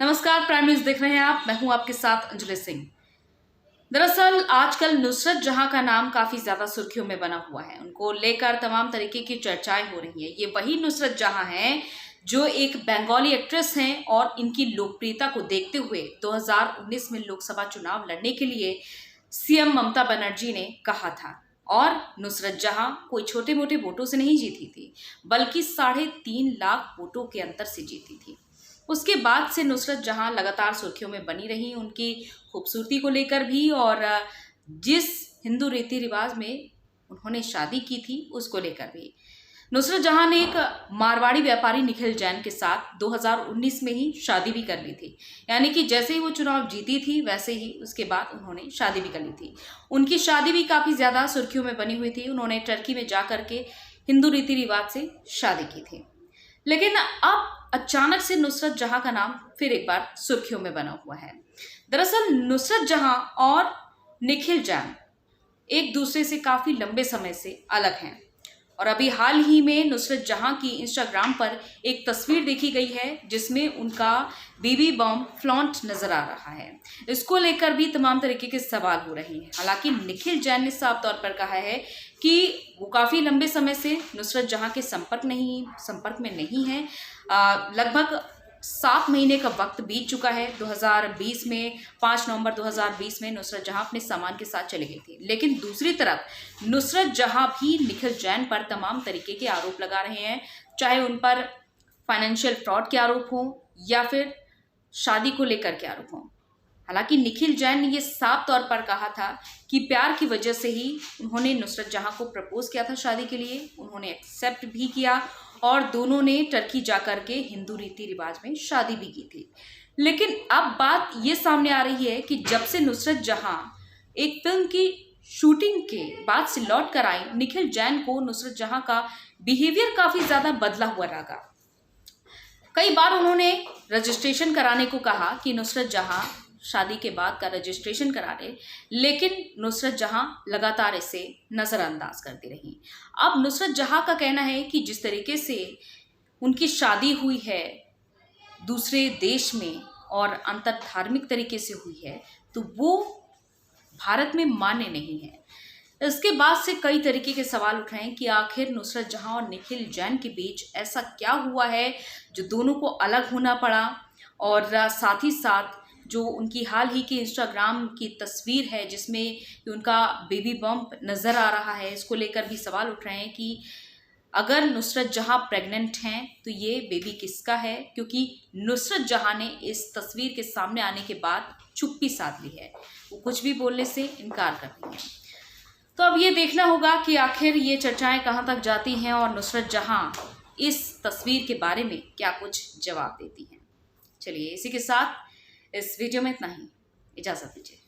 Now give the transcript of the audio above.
नमस्कार, prime news देख रहे हैं आप। मैं हूं आपके साथ अंजलि सिंह। दरअसल आजकल नुसरत जहां का नाम काफी ज्यादा सुर्खियों में बना हुआ है। उनको लेकर तमाम तरीके की चर्चाएं हो रही हैं। ये वही नुसरत जहां हैं जो एक बंगाली एक्ट्रेस हैं और इनकी लोकप्रियता को देखते हुए 2019 में लोकसभा चुनाव लड़ने के लिए सीएम ममता बनर्जी ने कहा था। और नुसरत जहां कोई छोटे मोटे वोटों से नहीं जीती थी, बल्कि 3.5 लाख वोटों के अंतर से जीती थी। उसके बाद से नुसरत जहां लगातार सुर्खियों में बनी रही, उनकी खूबसूरती को लेकर भी और जिस हिंदू रीति रिवाज में उन्होंने शादी की थी उसको लेकर भी। नुसरत जहां ने एक मारवाड़ी व्यापारी निखिल जैन के साथ 2019 में ही शादी भी कर ली थी। यानी कि जैसे ही वो चुनाव जीती थी वैसे ही उसके बाद उन्होंने शादी भी कर ली थी। उनकी शादी भी काफी ज्यादा सुर्खियों में बनी हुई थी। उन्होंने टर्की में जा करके हिंदू रीति रिवाज से शादी की थी। लेकिन अब अचानक से नुसरत जहां का नाम फिर एक बार सुर्खियों में बना हुआ है। दरअसल नुसरत जहां और निखिल जैन एक दूसरे से काफी लंबे समय से अलग हैं और अभी हाल ही में नुसरत जहां की इंस्टाग्राम पर एक तस्वीर देखी गई है जिसमें उनका बेबी बम फ्लॉन्ट नजर आ रहा है। इसको लेकर भी तमाम तरीके के सवाल हो रहे हैं। हालांकि निखिल जैन ने साफ तौर पर कहा है कि वो काफी लंबे समय से नुसरत जहां के संपर्क में नहीं है। लगभग 7 महीने का वक्त बीत चुका है। 2020 में 5 नवंबर 2020 में नुसरत जहां अपने सामान के साथ चली गई थी। लेकिन दूसरी तरफ नुसरत जहां भी निखिल जैन पर तमाम तरीके के आरोप लगा रहे हैं, चाहे उन पर फाइनेंशियल फ्रॉड के आरोप हों या फिर शादी को लेकर के आरोप हों। हालांकि निखिल जैन ने ये साफ तौर पर कहा था कि प्यार की वजह से ही उन्होंने नुसरत जहां को प्रपोज किया था शादी के लिए। उन्होंने एक्सेप्ट भी किया और दोनों ने टर्की जाकर के हिंदू रीति रिवाज में शादी भी की थी। लेकिन अब बात ये सामने आ रही है कि जब से नुसरत जहां एक फिल्म की शूटिंग के बाद से लौट कर आई, निखिल जैन को नुसरत जहां का बिहेवियर काफी ज्यादा बदला हुआ लगा। कई बार उन्होंने रजिस्ट्रेशन कराने को कहा कि नुसरत जहां शादी के बाद का रजिस्ट्रेशन करा ले, लेकिन नुसरत जहां लगातार इसे नजरअंदाज करती रही। अब नुसरत जहां का कहना है कि जिस तरीके से उनकी शादी हुई है दूसरे देश में और अंतर धार्मिक तरीके से हुई है, तो वो भारत में मान्य नहीं है। इसके बाद से कई तरीके के सवाल उठ रहे हैं कि आखिर नुसरत जहां और निखिल जैन के बीच ऐसा क्या हुआ है जो दोनों को अलग होना पड़ा। और साथ ही साथ जो उनकी हाल ही की इंस्टाग्राम की तस्वीर है जिसमें उनका बेबी बम्प नज़र आ रहा है, इसको लेकर भी सवाल उठ रहे हैं कि अगर नुसरत जहां प्रेग्नेंट हैं तो ये बेबी किसका है, क्योंकि नुसरत जहां ने इस तस्वीर के सामने आने के बाद चुप्पी साध ली है। वो कुछ भी बोलने से इनकार कर रही हैं। तो अब ये देखना होगा कि आखिर ये चर्चाएं कहाँ तक जाती हैं और नुसरत जहां इस तस्वीर के बारे में क्या कुछ जवाब देती हैं। चलिए, इसी के साथ इस वीडियो में इतना ही। इजाज़त दीजिए।